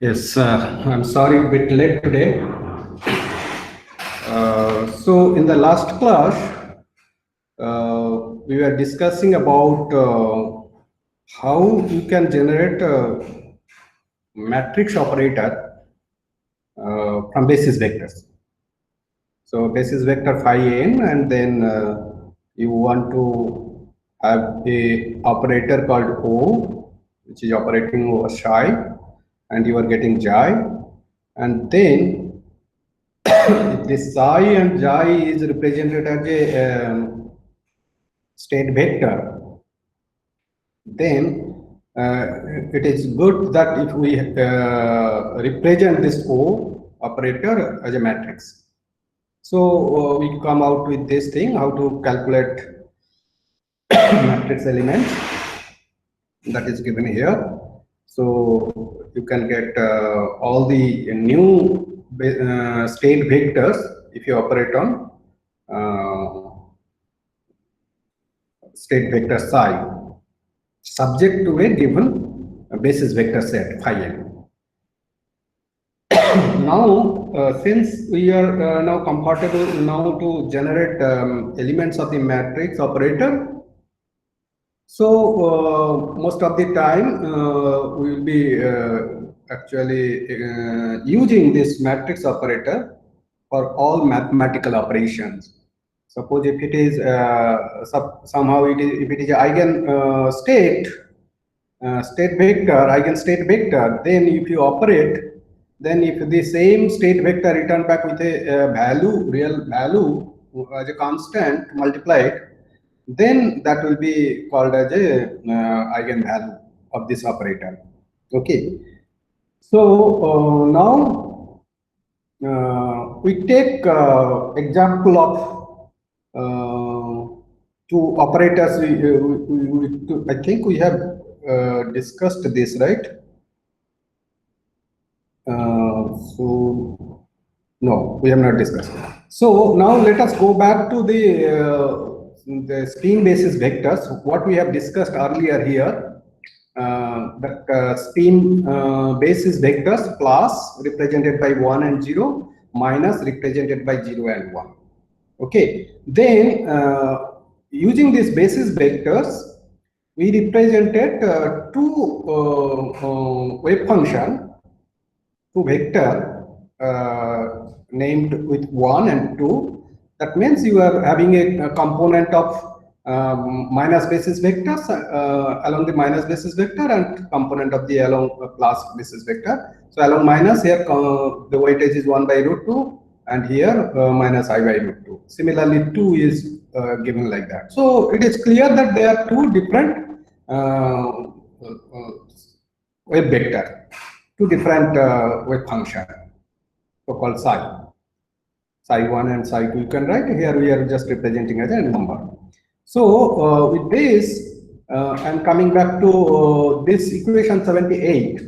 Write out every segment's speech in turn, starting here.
Yes, I'm sorry, a bit late today. So in the last class, we were discussing about how you can generate a matrix operator from basis vectors. So basis vector phi n, and then you want to have a operator called O, which is operating over psi, and you are getting xi, and then if this psi and xi is represented as a state vector, then it is good that if we represent this O operator as a matrix. So we come out with this thing, how to calculate matrix elements that is given here. So you can get all the new state vectors if you operate on state vector psi, subject to a given basis vector set phi n. Now, since we are now comfortable now to generate elements of the matrix operator, so most of the time we will be actually using this matrix operator for all mathematical operations. Suppose if it is somehow if it is eigen state eigenstate vector, then if you operate, then if the same state vector return back with a real value as a constant multiplied, then that will be called as a eigenvalue of this operator. Okay. So now we take example of two operators. I think we have discussed this, right? So no, we have not discussed. So now let us go back to the spin basis vectors. What we have discussed earlier here, that spin basis vectors plus represented by 1 and 0 minus represented by 0 and 1. Okay, then using these basis vectors, we represented two wave function, two vector named with 1 and 2. That means you are having a component of minus basis vectors along the minus basis vector and component of the along plus basis vector. So along minus here the weightage is 1 by root 2, and here minus I by root 2. Similarly 2 is given like that. So it is clear that there are two different wave vector, two different wave function, so called psi 1 and psi 2 you can write. Here we are just representing as a number. So with this I'm coming back to this equation 78.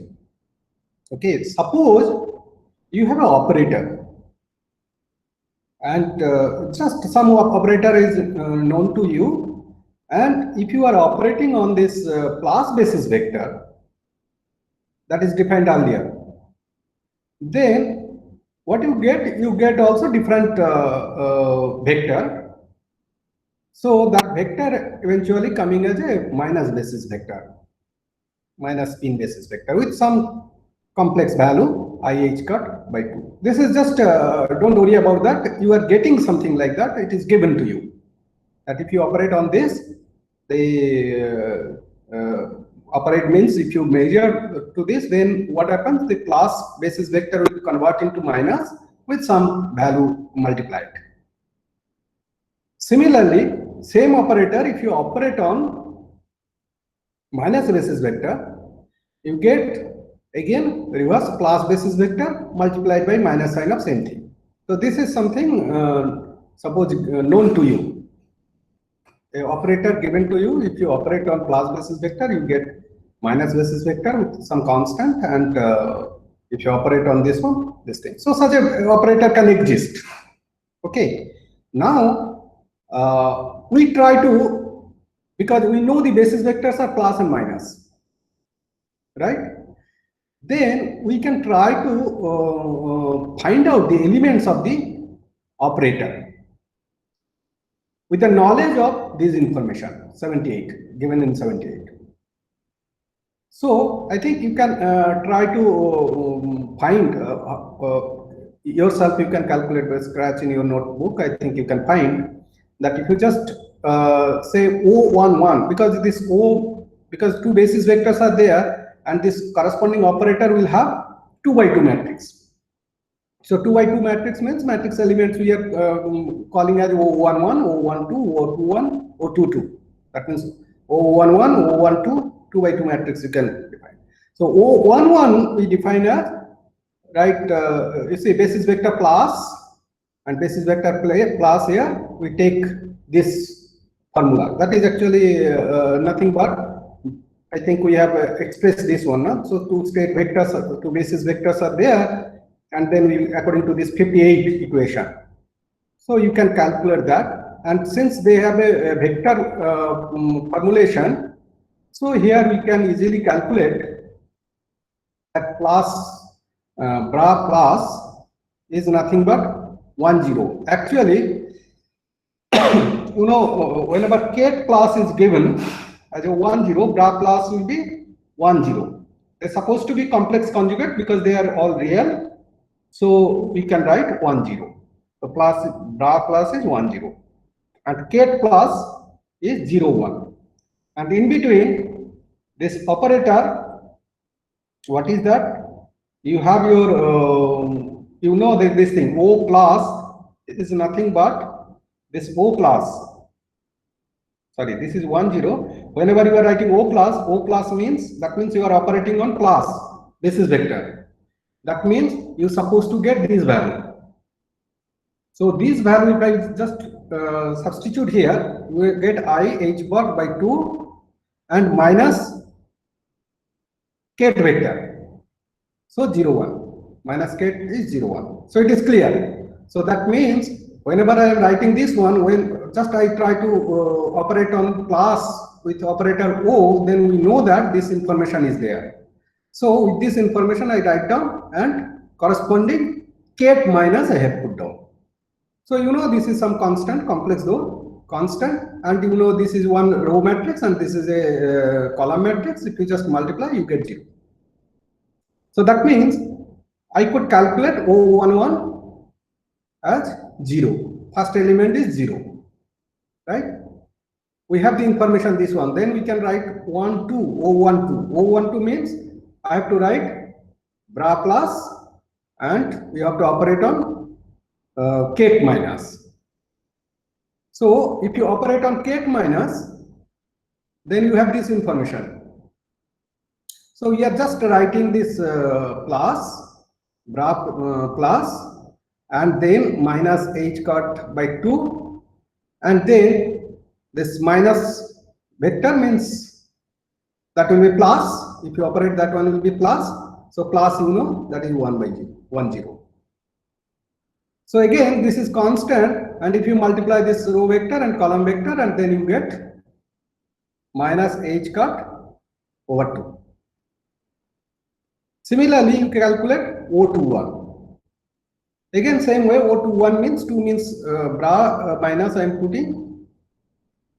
Okay, suppose you have an operator, and just some operator is known to you, and if you are operating on this plus basis vector that is defined earlier, then what you get also different vector. So that vector eventually coming as a minus basis vector, minus spin basis vector with some complex value IH cut by 2. This is just don't worry about that. You are getting something like that. It is given to you that if you operate on this, the operate means if you measure to this, then what happens? The plus basis vector will convert into minus with some value multiplied. Similarly, same operator, if you operate on minus basis vector, you get again reverse plus basis vector multiplied by minus sign of same thing. So this is something suppose known to you. A operator given to you, if you operate on plus basis vector, you get minus basis vector with some constant, and if you operate on this one, this thing. So such an operator can exist. Okay. Now we try to, because we know the basis vectors are plus and minus, right? then we can try to find out the elements of the operator with the knowledge of this information 78 given in 78. So I think you can try to find yourself. You can calculate by scratch in your notebook. I think you can find that if you just say O11, because this O, because two basis vectors are there, and this corresponding operator will have 2 by 2 matrix. So 2 by 2 matrix means matrix elements we are calling as O11, O12, O21, O22. That means O11, O12, 2 by 2 matrix you can define. So O11 we define as, right, you see basis vector class and basis vector class here, we take this formula. That is actually nothing but, I think we have expressed this one. No? So two state vectors, two basis vectors are there, and then we, according to this 58 equation. So you can calculate that. And since they have a vector formulation, so here we can easily calculate that class bra class is nothing but 10. Actually, you know, whenever Kate class is given as a 10, bra class will be 10. They're supposed to be complex conjugate because they are all real. So we can write 10. The class bra class is 10, and Kate class is 01. And in between this operator, what is that? You have your, you know that this thing O class is nothing but this O class. Sorry, this is 10. Whenever you are writing O class means, that means you are operating on class basis vector. That means you're supposed to get this value. So this value, if I just substitute here, you will get I h bar by 2 and minus Kate vector. So 01 minus Kate is 01. So it is clear. So that means whenever I am writing this one, when just I try to operate on class with operator O, then we know that this information is there. So with this information I write down, and corresponding Kate minus I have put down. So you know this is some constant, complex though, constant, and you know this is one row matrix and this is a column matrix. If you just multiply, you get 0. So that means I could calculate O11 as 0. First element is 0, right? We have the information this one. Then we can write 12, O12. O12 means I have to write bra class, and we have to operate on Kate minus. So if you operate on Kate minus, then you have this information. So we are just writing this class, bra class, and then minus h cut by 2, and then this minus vector means that will be plus. If you operate that one will be plus. So plus, you know, that is 1 by 10. So again, this is constant, and if you multiply this row vector and column vector, and then you get minus h cut over 2. Similarly, you calculate O21. Again, same way, O21 means 2 means bra minus I am putting,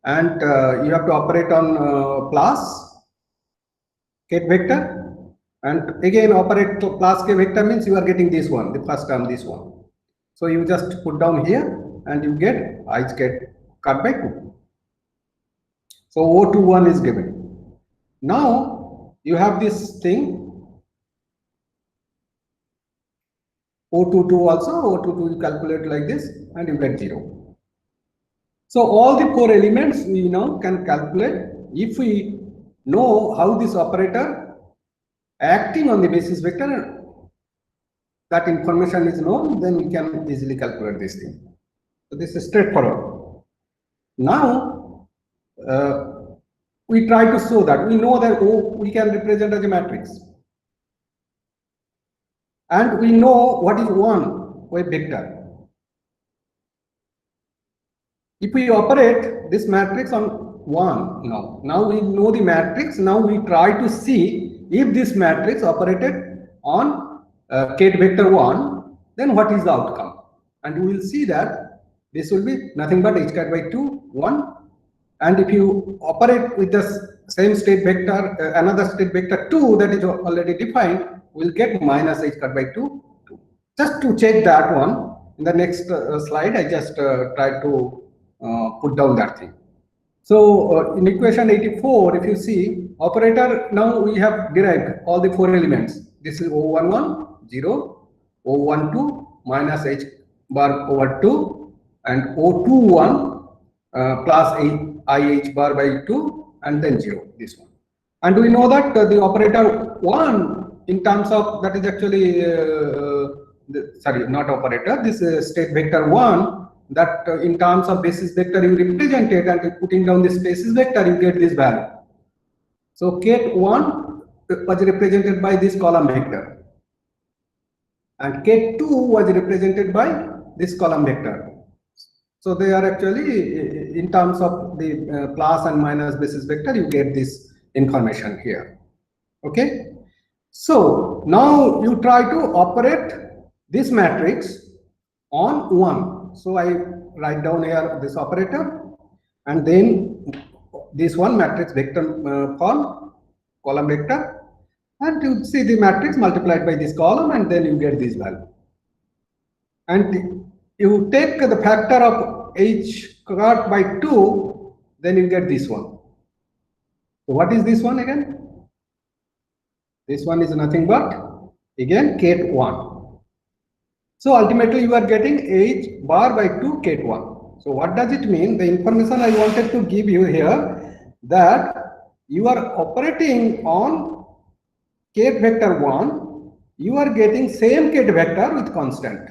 and you have to operate on plus Kate vector, and again operate to plus K vector means you are getting this one, the first term, this one. So you just put down here and you get I get cut by 2. So O21 is given. Now you have this thing O22 also. O22 you calculate like this and you get 0. So all the 4 elements we now can calculate. If we know how this operator acting on the basis vector, that information is known, then we can easily calculate this thing. So this is straightforward. Now we try to show that we know that O we can represent as a matrix, and we know what is one wave vector. If we operate this matrix on 1 now we know the matrix. Now we try to see if this matrix operated on kth vector 1, then what is the outcome? And we will see that this will be nothing but h cat by 2, 1. And if you operate with the same state vector, another state vector 2 that is already defined, we'll get minus h cat by 2, 2. Just to check that one, in the next slide, I just try to put down that thing. So in equation 84, if you see operator, now we have derived all the 4 elements. This is O11, 0, O12 minus h bar over 2, and O21 plus IH bar by 2, and then 0, this one. And we know that the operator 1 in terms of, that is actually, sorry, not operator, this state vector 1, that in terms of basis vector you represent it, and putting down this basis vector you get this value. So ket1 was represented by this column vector, and ket2 was represented by this column vector. So they are actually, in terms of the plus and minus basis vector, you get this information here. Okay. So now you try to operate this matrix on 1. So I write down here this operator, and then this one matrix vector form, column vector, and you see the matrix multiplied by this column, and then you get this value. And you take the factor of h cat by 2, then you get this one. So what is this one again? This one is nothing but, again, ket1. So ultimately you are getting h bar by 2 ket1. So what does it mean? The information I wanted to give you here, that you are operating on ket vector 1, you are getting same ket vector with constant.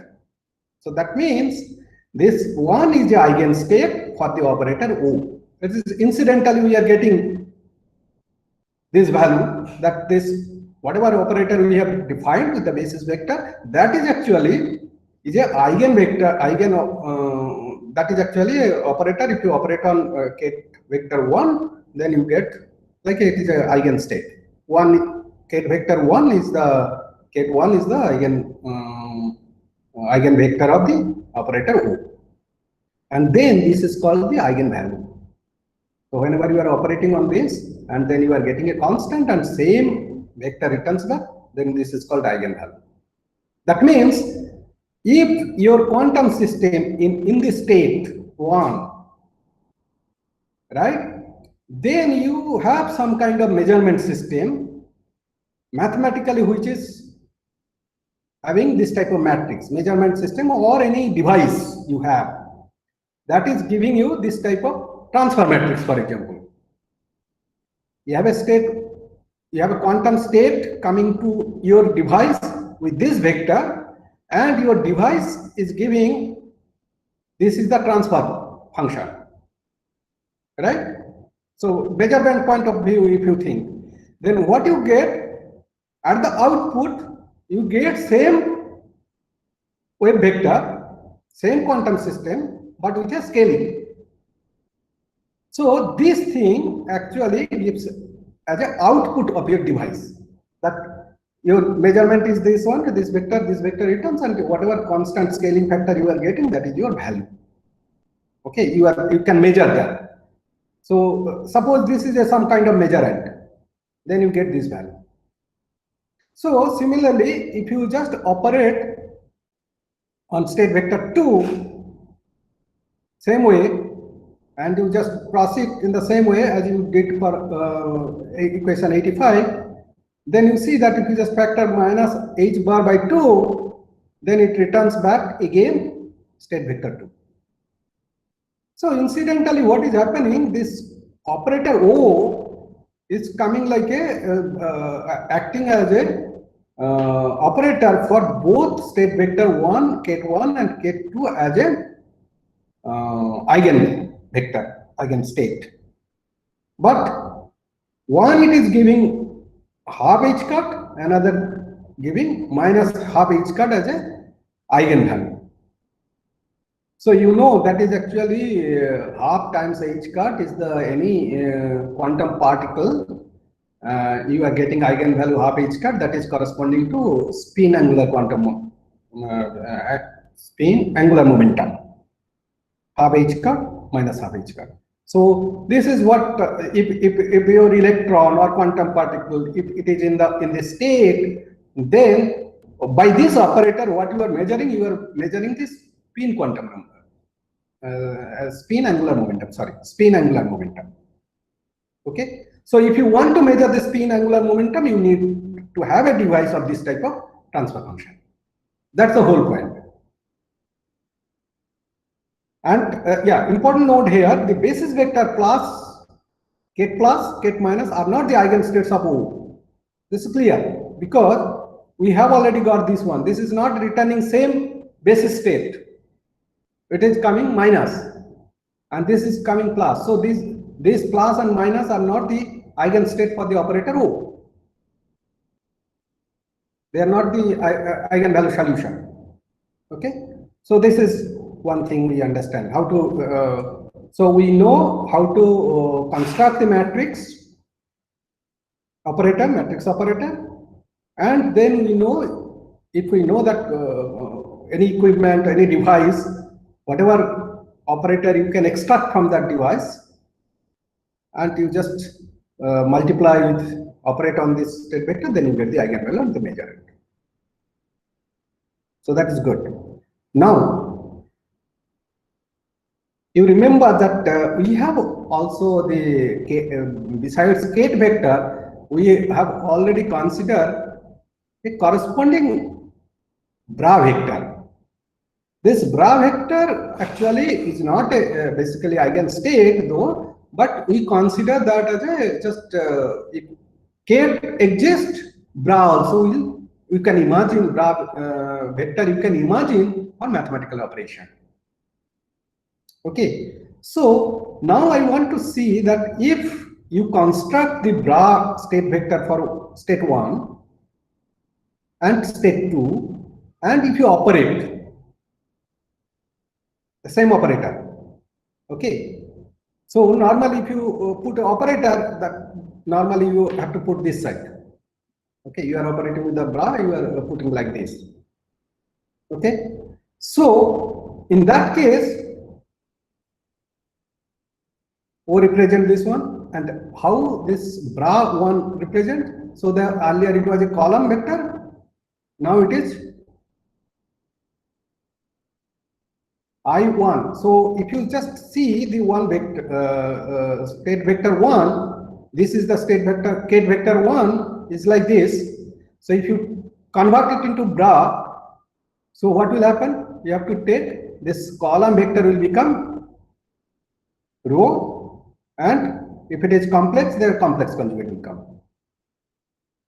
So that means this 1 is the eigenstate for the operator O. It is incidentally we are getting this value, that this whatever operator we have defined with the basis vector, that is actually is a eigenvector, that is actually a operator. If you operate on ket vector 1, then you get like it is a eigenstate. Ket vector 1 is the eigenvector of the operator O, and then this is called the eigenvalue. So whenever you are operating on this, and then you are getting a constant and same vector returns back, then this is called eigenvalue. That means if your quantum system in the state 1, right, then you have some kind of measurement system mathematically which is having this type of matrix, measurement system, or any device you have that is giving you this type of transfer matrix. For example, you have a state, you have a quantum state coming to your device with this vector, and your device is giving, this is the transfer function, right? So measurement point of view, if you think, then what you get at the output, you get same wave vector, same quantum system, but with a scaling. So this thing actually gives as an output of your device, that your measurement is this one, this vector returns, and whatever constant scaling factor you are getting, that is your value. Okay, you can measure that. So suppose this is some kind of measurement, then you get this value. So similarly, if you just operate on state vector 2, same way, and you just proceed in the same way as you did for equation 85, then you see that if you just factor minus h bar by 2, then it returns back again state vector 2. So incidentally, what is happening, this operator O is coming like a acting as a operator for both state vector 1, ket1, and ket2 as a eigenvector, eigenstate. But one it is giving half h cut, another giving minus half h cut as a eigenvalue. So you know that is actually half times h cut is the any quantum particle you are getting eigenvalue half h cut, that is corresponding to spin angular quantum, spin angular momentum, half h cut minus half h cut. So this is what if your electron or quantum particle, if it is in the state, then by this operator, what you are measuring this spin quantum number, spin angular momentum. Sorry, spin angular momentum. Okay. So if you want to measure the spin angular momentum, you need to have a device of this type of transfer function. That's the whole point. And yeah, important note here: the basis vector plus, ket minus are not the eigenstates of O. This is clear because we have already got this one. This is not returning same basis state. It is coming minus, and this is coming plus. So these plus and minus are not the eigenstate for the operator O. They are not the eigenvalue solution. Okay. So this is one thing we understand how to. So we know how to construct the matrix operator, and then we know, if we know that any equipment, any device, whatever operator you can extract from that device, and you just multiply with, operate on this state vector, then you get the eigenvalue and the measure it. So that is good. Now, you remember that we have also the besides kate vector, we have already considered a corresponding bra vector. This bra vector actually is not a basically eigenstate though, but we consider that as a just if kate exists, bra also you can imagine bra vector, you can imagine on mathematical operation. Okay, so now I want to see that if you construct the bra state vector for state 1 and state 2, and if you operate the same operator, okay. So normally if you put an operator, that normally you have to put this side. Okay, you are operating with the bra, you are putting like this. Okay, so in that case, O represent this one, and how this bra 1 represent? So the earlier it was a column vector, now it is I1. So if you just see the one vector, state vector 1, this is the state vector, kate vector 1 is like this. So if you convert it into bra, so what will happen? You have to take this column vector will become row, and if it is complex, their complex conjugate will come.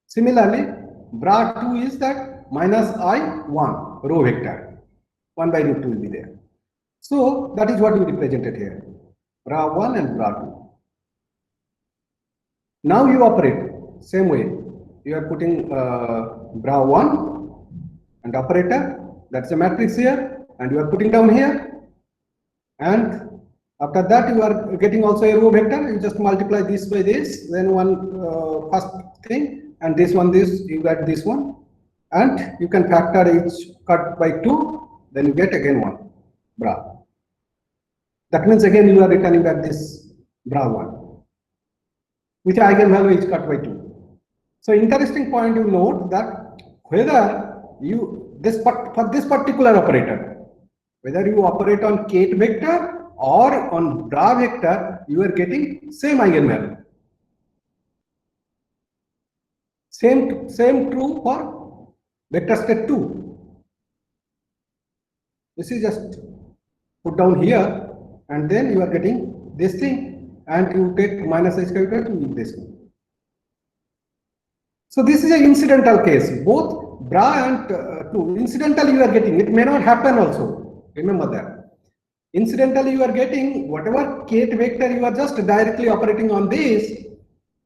Similarly, bra 2 is that minus I1 row vector, 1 by root 2 will be there. So that is what we represented here, bra 1 and bra 2. Now you operate same way. You are putting bra 1 and operator, that's a matrix here, and you are putting down here, and after that you are getting also a row vector. You just multiply this by this, then one first thing, and this one, this, you get this one, and you can factor each cut by 2, then you get again one bra. That means again you are returning back this bra 1 with eigenvalue each cut by 2. So interesting point, you note that whether you for this particular operator, whether you operate on kate vector or on bra vector, you are getting same eigenvalue. Same true for vector state 2. This is just put down here, and then you are getting this thing, and you take minus h squared to this one. So this is an incidental case. Both bra and 2, incidentally you are getting. It may not happen also. Remember that. Incidentally you are getting whatever kate vector you are just directly operating on this,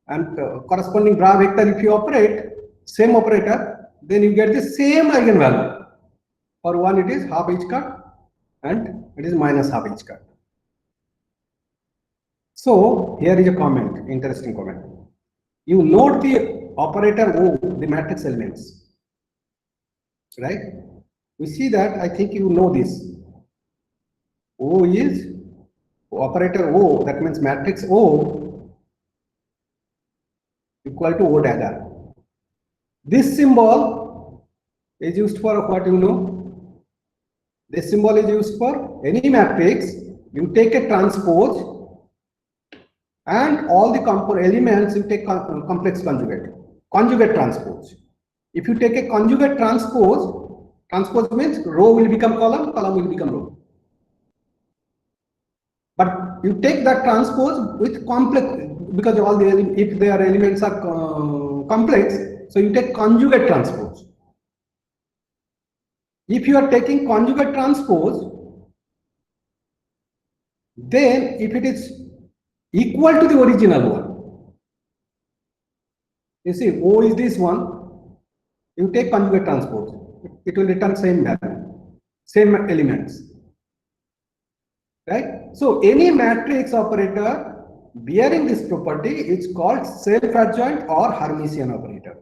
and corresponding bra vector if you operate, same operator, then you get the same eigenvalue. For one it is half h cut and it is minus half h cut. So here is a comment, interesting comment. you note the operator O, the matrix elements, right? We see that, I think you know this. O is operator O, that means matrix O equal to O dagger. This symbol is used for what, you know? This symbol is used for any matrix. You take a transpose and all the elements you take complex conjugate transpose. If you take a conjugate transpose means row will become column, column will become row. But you take that transpose with complex, because all the if their elements are complex, so you take conjugate transpose. If you are taking conjugate transpose, then if it is equal to the original one, you see O is this one, you take conjugate transpose, it will return same value, same elements, right? So any matrix operator bearing this property is called self-adjoint or Hermitian operator.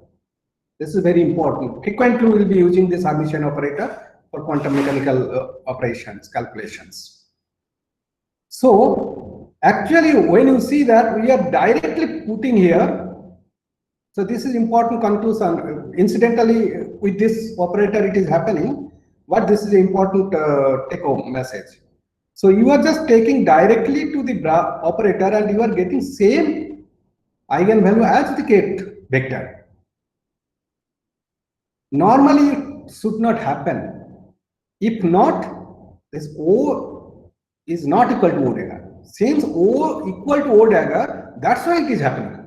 This is very important. Frequently we will be using this Hermitian operator for quantum mechanical operations, calculations. So actually when you see that we are directly putting here, so this is important conclusion. Incidentally, with this operator it is happening, but this is an important take-home message. So you are just taking directly to the operator and you are getting same eigenvalue as the Kate vector. Normally it should not happen. If not, this O is not equal to O dagger. Since O equal to O dagger, that's why it is happening.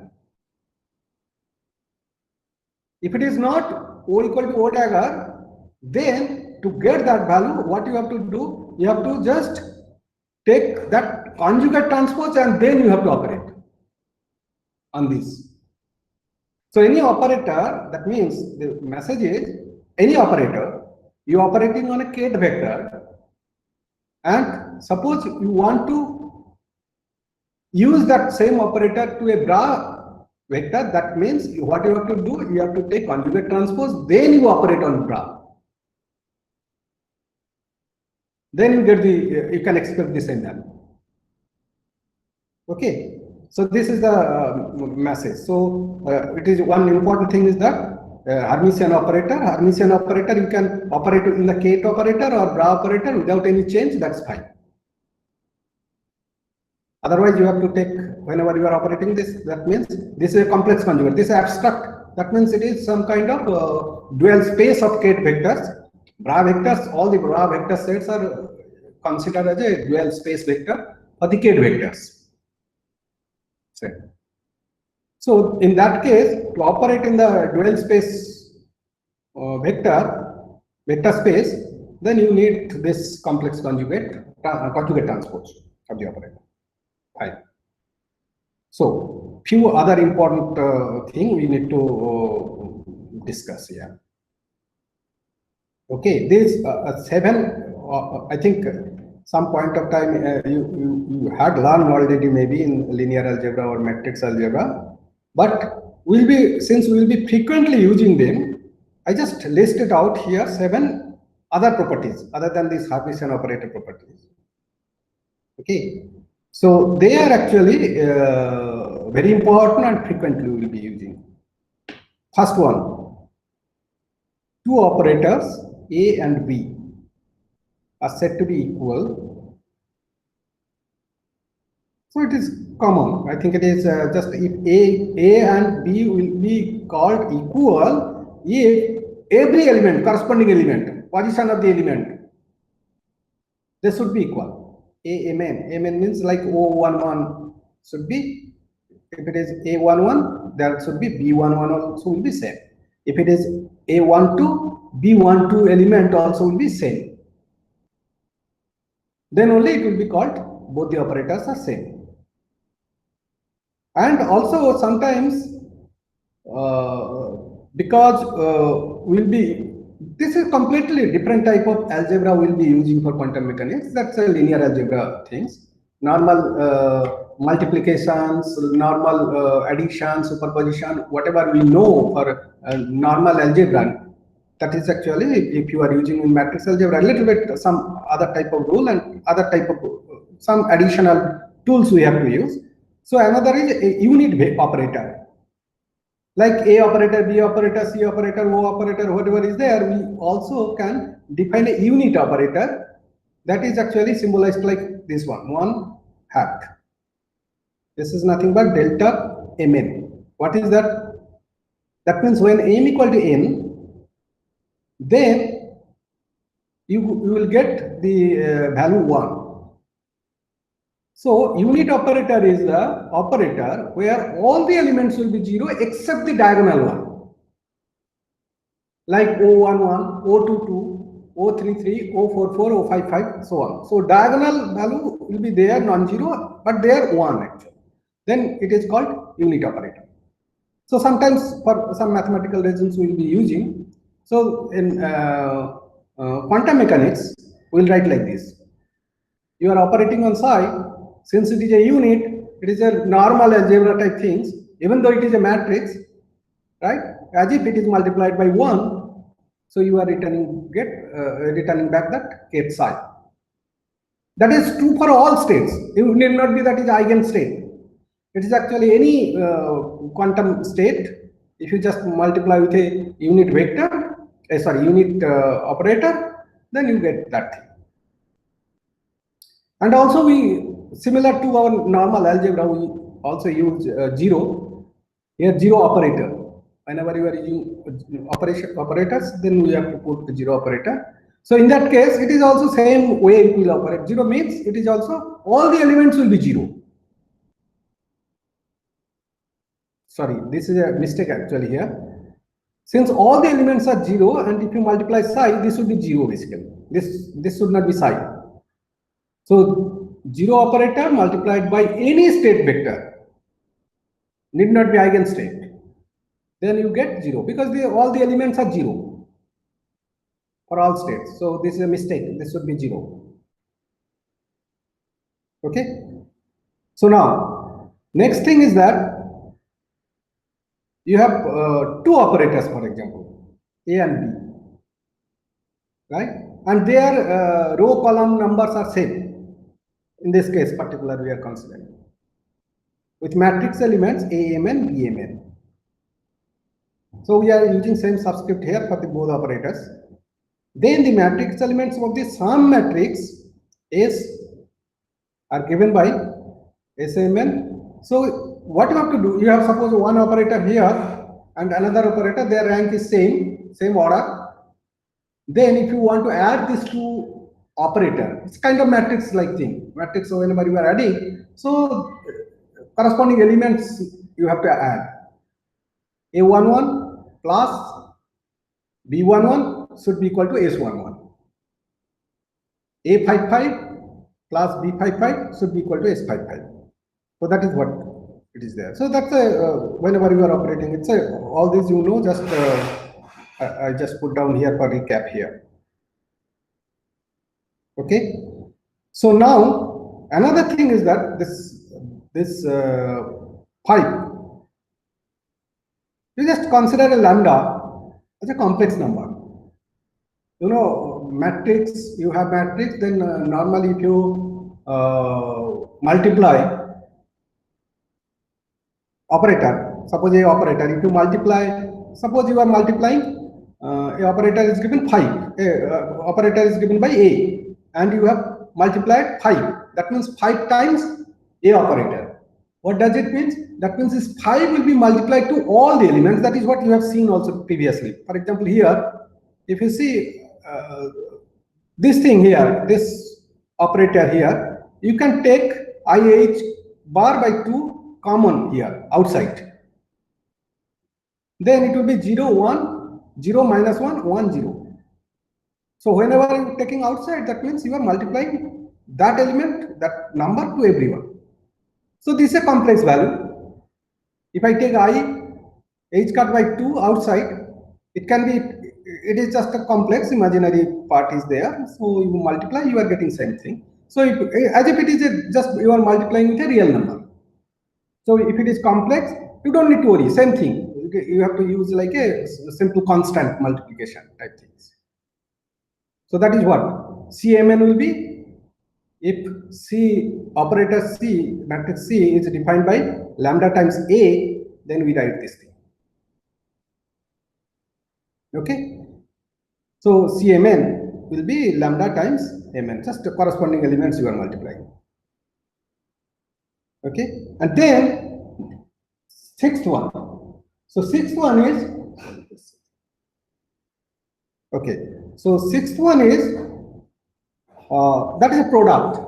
If it is not O equal to O dagger, then to get that value, what you have to do, you have to just take that conjugate transpose and then you have to operate on this. So any operator, that means the message is any operator, you are operating on a Kate vector, and suppose you want to use that same operator to a bra vector, that means what you have to do, you have to take conjugate transpose, then you operate on bra. Then you get the, you can expect the same value. Okay, so this is the message. So it is one important thing is that Hermitian operator, you can operate in the Kate operator or bra operator without any change, that's fine. Otherwise, you have to take, whenever you are operating this, that means this is a complex conjugate, this is abstract, that means it is some kind of dual space of Kate vectors. Bra vectors, all the bra vector sets are considered as a dual space vector for the Kate vectors. So in that case, to operate in the dual space vector space, then you need this complex conjugate transpose of the operator. Fine. So few other important thing we need to discuss here. Okay, this 7, I think some point of time you had learned already maybe in linear algebra or matrix algebra, but since we will be frequently using them, I just listed out here 7 other properties other than these Hermitian operator properties. Okay, so they are actually very important and frequently we will be using. First one, 2 operators A and B are said to be equal. So it is common. I think it is just if A and B will be called equal if every element, corresponding element, position of the element, they should be equal. Mn means like O11 should be, if it is A11, there should be B11 also will be same. If it is A12, B12 element also will be same. Then only it will be called both the operators are same. And also sometimes because this is completely different type of algebra we'll be using for quantum mechanics, that's a linear algebra things. normal multiplications, normal addition, superposition, whatever we know for normal algebra. That is actually, if you are using in matrix algebra, a little bit some other type of rule and other type of some additional tools we have to use. So another is a unit operator, like A operator, B operator, C operator, O operator, whatever is there. We also can define a unit operator that is actually symbolized like this one hat. This is nothing but delta mn. What is that? That means when m equal to n, then you will get the value 1. So unit operator is the operator where all the elements will be 0 except the diagonal one, like O11, O22, O33, O44, O55, so on. So diagonal value will be there non-zero, but they are 1 actually. Then it is called unit operator. So sometimes for some mathematical reasons we will be using. So in quantum mechanics, we will write like this. You are operating on psi. Since it is a unit, it is a normal algebra type things, even though it is a matrix, right? As if it is multiplied by 1, so you are returning back that k psi. That is true for all states. It need not be that is eigenstate. It is actually any quantum state. If you just multiply with a unit vector, unit operator, then you get that thing. And also similar to our normal algebra, we also use 0. Here 0 operator. Whenever you are using operators, then we have to put the 0 operator. So in that case, it is also same way it will operate. 0 means it is also all the elements will be 0. Sorry, this is a mistake actually here. Since all the elements are 0, and if you multiply psi, this would be 0 basically. This should not be psi. So 0 operator multiplied by any state vector, need not be eigenstate. Then you get 0 because all the elements are 0 for all states. So this is a mistake. This should be 0. Okay. So now next thing is that you have 2 operators, for example, A and B, right? And their row column numbers are same. In this case particular we are considering with matrix elements AMN, BMN. So we are using same subscript here for the both operators. Then the matrix elements of the sum matrix S are given by SMN. So what you have to do, you have suppose one operator here and another operator, their rank is same order. Then if you want to add these two operator, it's kind of matrix like thing. Matrix, so whenever you are adding, so corresponding elements you have to add. A11 plus B11 should be equal to S11. A55 plus B55 should be equal to S55. So that is what it is there. So that's whenever you are operating, it's all these you know. Just I just put down here for recap here. Okay. So now another thing is that this pipe. You just consider a lambda as a complex number. You know, matrix, you have matrix, then normally if you multiply operator, suppose a operator, if you multiply, suppose you are multiplying, a operator is given 5, operator is given by A, and you have multiplied 5. That means 5 times A operator. What does it mean? That means this 5 will be multiplied to all the elements. That is what you have seen also previously. For example, here, if you see this thing here, this operator here, you can take IH bar by 2 common here outside. Then it will be 0, 1, 0, minus 1, 1, 0. So whenever you are taking outside, that means you are multiplying that element, that number to everyone. So this is a complex value. If I take h cut by 2 outside, it can be, it is just a complex imaginary part is there. So you multiply, you are getting same thing. So as if it is just you are multiplying with a real number. So if it is complex, you don't need to worry. Same thing. You have to use like a simple constant multiplication type things. So that is what CMN will be. If C operator C matrix C is defined by lambda times A, then we write this thing. Okay. So CMN will be lambda times Mn, just the corresponding elements you are multiplying. Okay, and then sixth one. So sixth one is okay. So sixth one is that is a product.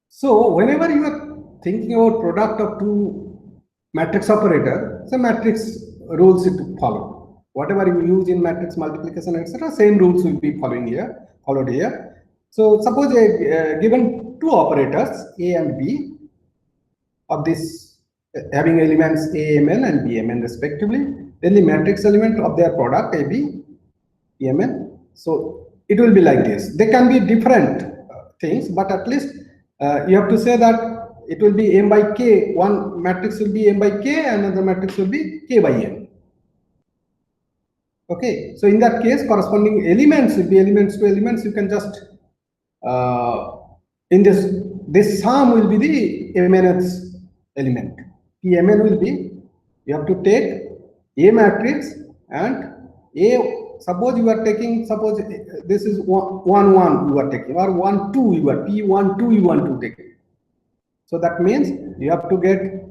So whenever you are thinking about product of two matrix operator, the matrix rules to follow. Whatever you use in matrix multiplication, etc., same rules will be followed here. So suppose a given two operators A and B of this having elements AMN and BMN respectively, then the matrix element of their product AB, BMN. So it will be like this. They can be different things, but at least you have to say that it will be M by K. One matrix will be M by K, and another matrix will be K by M. Okay, so in that case, corresponding elements will be elements to elements. You can just in this sum will be the MNth element. PMN will be, you have to take A matrix and A. Suppose you are taking, suppose this is 1 1 you are taking, or 1 2 you are P1 2 you want to take. So that means you have to get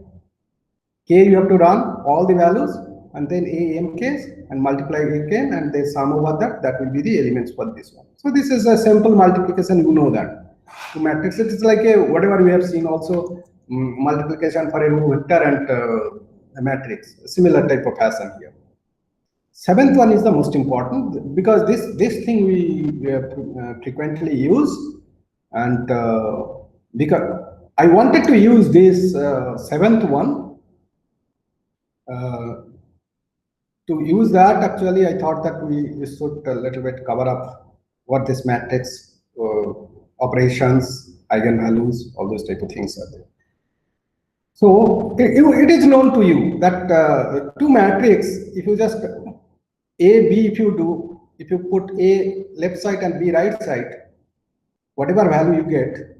K, you have to run all the values and then A M case and multiply again, and they sum over that will be the elements for this one. So this is a simple multiplication, you know that. To matrix, it is like a whatever we have seen also multiplication for a row vector and a matrix, a similar type of fashion here. Seventh one is the most important, because this thing we frequently use, and because I wanted to use this seventh one. To use that, actually, I thought that we should a little bit cover up what this matrix operations, eigenvalues, all those type of things are there. So it is known to you that two matrix, if you just A, B, if you put A left side and B right side, whatever value you get,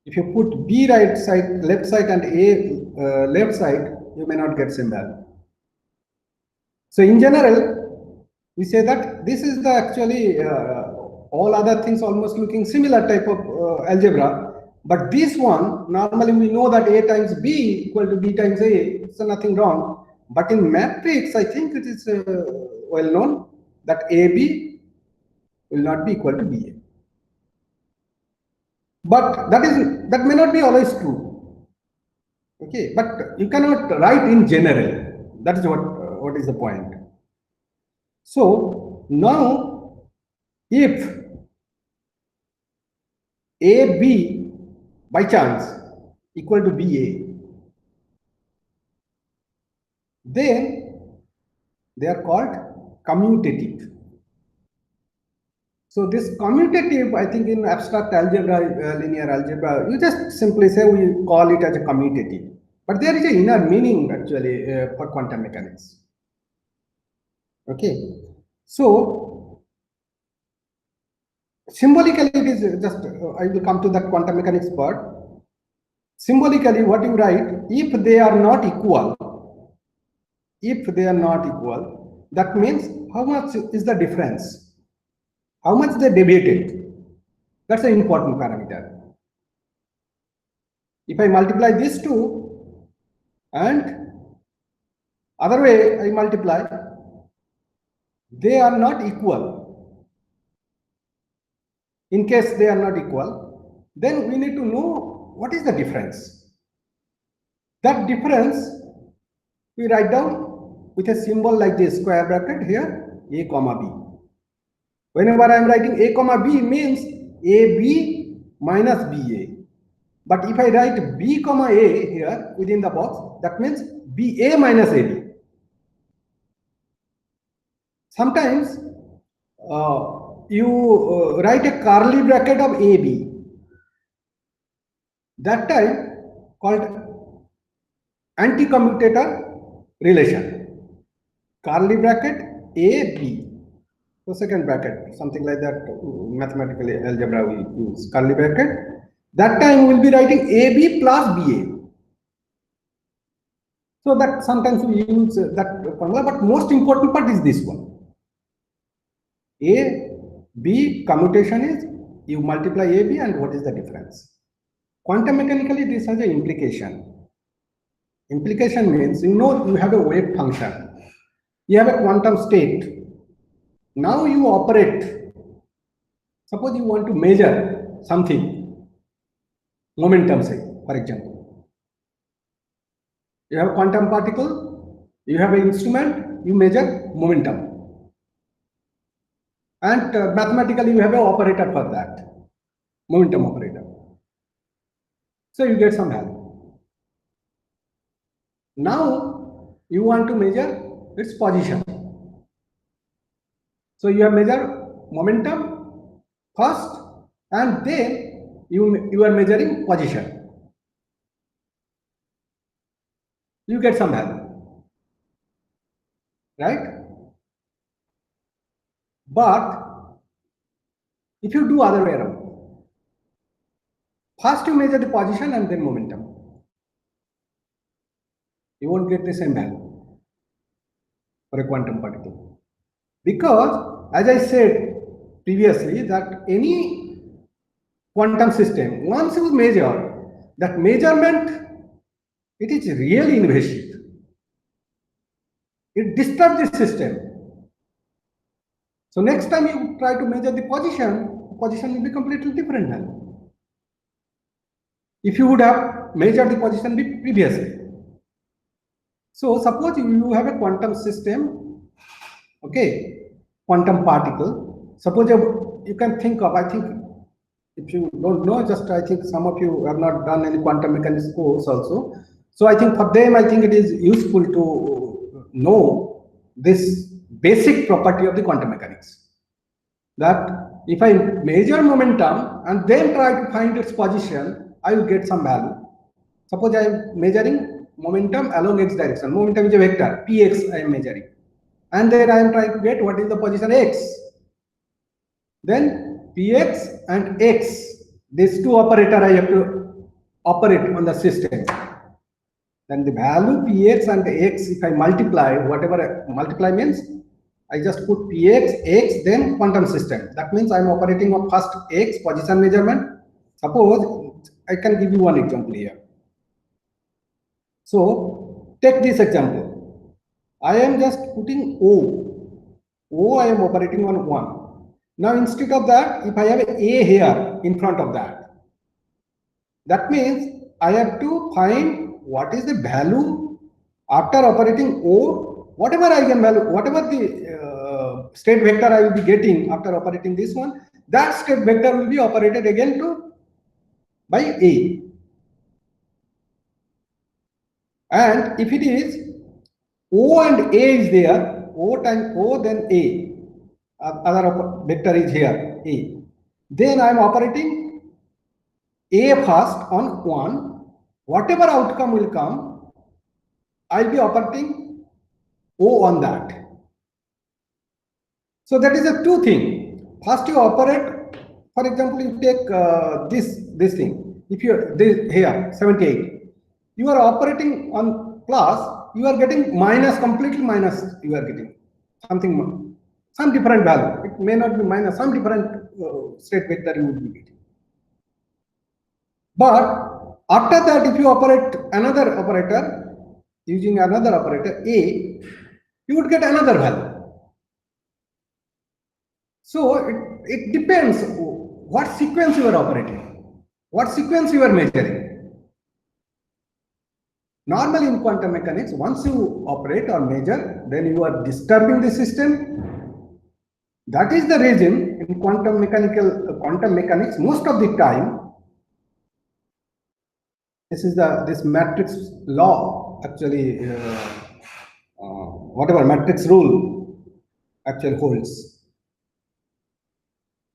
if you put B right side, left side and A left side, you may not get same value. So in general, we say that this is the actually all other things almost looking similar type of algebra, but this one normally we know that A times B equal to B times A, so nothing wrong. But in matrix, I think it is well known that AB will not be equal to BA. But that may not be always true. Okay, but you cannot write in general. That is what is the point. So now, if AB by chance equal to BA, then they are called commutative. So this commutative, I think in abstract algebra, linear algebra, you just simply say we call it as a commutative. But there is an inner meaning actually for quantum mechanics. Okay, so symbolically it is just, I will come to that quantum mechanics part. Symbolically, what you write, if they are not equal, that means how much is the difference? How much they deviated? That's an important parameter. If I multiply these two and other way I multiply, they are not equal. In case they are not equal, then we need to know what is the difference. That difference we write down with a symbol like this, square bracket here, A comma B. Whenever I am writing A comma B means AB minus BA. But if I write B comma A here within the box, that means BA minus AB. Sometimes you write a curly bracket of AB. That time called anti-commutator relation. Curly bracket AB. So second bracket, something like that, mathematical algebra we use curly bracket. That time we will be writing AB plus BA. So that sometimes we use that formula, but most important part is this one. A, B commutation is you multiply AB and what is the difference? Quantum mechanically this has an implication. Implication means you know you have a wave function. You have a quantum state. Now you operate. Suppose you want to measure something, momentum say, for example. You have a quantum particle, you have an instrument, you measure momentum. And mathematically you have an operator for that, momentum operator. So you get some value. Now you want to measure its position. So you have measured momentum first and then you are measuring position. You get some value, right? But if you do other way around, first you measure the position and then momentum, you won't get the same value for a quantum particle. Because as I said previously that any quantum system, once you measure, that measurement, it is really invasive. It disturbs the system. So next time you try to measure the position will be completely different now. If you would have measured the position previously. So suppose you have a quantum system, okay, quantum particle. Suppose you can think of, I think, if you don't know, just I think some of you have not done any quantum mechanics course also. So I think for them, I think it is useful to know this basic property of the quantum mechanics. That if I measure momentum and then try to find its position, I will get some value. Suppose I am measuring momentum along x direction. Momentum is a vector, px I am measuring. And then I am trying to get what is the position x. Then px and x, these two operators I have to operate on the system. Then the value px and x, if I multiply, whatever multiply means, I just put px, x, then quantum system. That means I am operating on first x, position measurement. Suppose I can give you one example here. So take this example. I am just putting O. O I am operating on 1. Now instead of that, if I have a here in front of that, that means I have to find what is the value after operating O, whatever eigenvalue, whatever the state vector I will be getting after operating this one, that state vector will be operated again by A. And if it is O and A is there, O times O, then A. Other vector is here, A. Then I am operating A first on 1. Whatever outcome will come, I will be operating O on that. So that is a two thing. First you operate, for example, you take this thing. If you this here 78, you are operating on plus, you are getting minus, completely minus. You are getting something, some different value. It may not be minus, some different state vector you would be getting. But after that, if you operate another operator using another operator A, you would get another value. So it depends what sequence you are operating, what sequence you are measuring. Normally in quantum mechanics, once you operate or measure, then you are disturbing the system. That is the reason in quantum mechanics, most of the time, this matrix law actually, whatever matrix rule actually holds.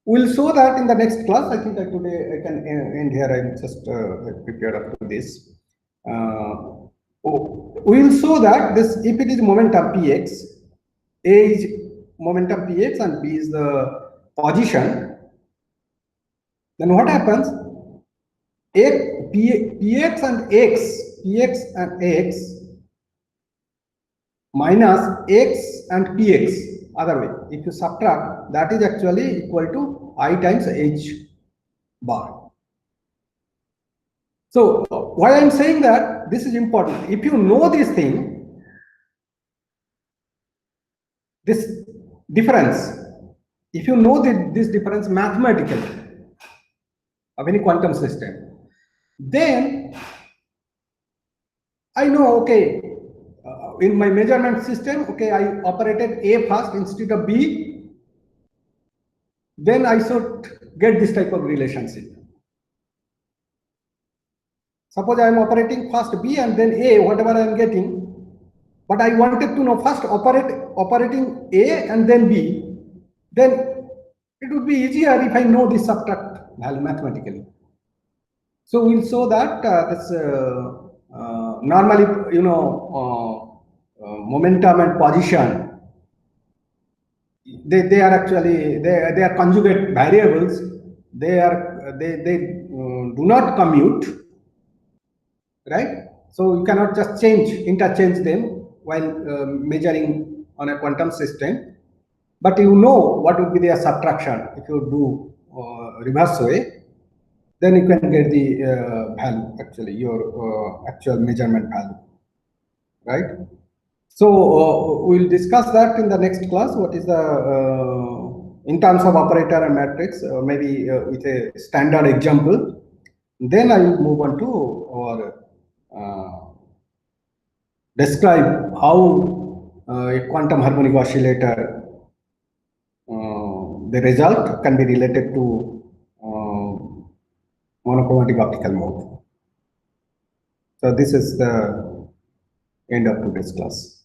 We'll show that in the next class. I think today I can end here. I'm just prepared up to this. We'll show that this, if it is momentum px, A is momentum px and B is the position, then what happens? Px and x minus x and px, other way. If you subtract, that is actually equal to I times h bar. So why I'm saying that this is important. If you know this thing, this difference, if you know this difference mathematically of any quantum system, then I know, okay, in my measurement system, okay, I operated A first instead of B, then I should get this type of relationship. Suppose I am operating first B and then A, whatever I am getting, but I wanted to know first operating A and then B, then it would be easier if I know this subtract value mathematically. So we'll show that this normally, you know, momentum and position, they are actually they are conjugate variables. They do not commute, right? So you cannot just interchange them while measuring on a quantum system. But you know what would be their subtraction if you do reverse way. Then you can get the value, actually your actual measurement value, right? So we'll discuss that in the next class. What is the in terms of operator and matrix, maybe with a standard example. Then I will move on to our describe how a quantum harmonic oscillator, the result can be related to monochromatic optical mode. So this is the end of today's class.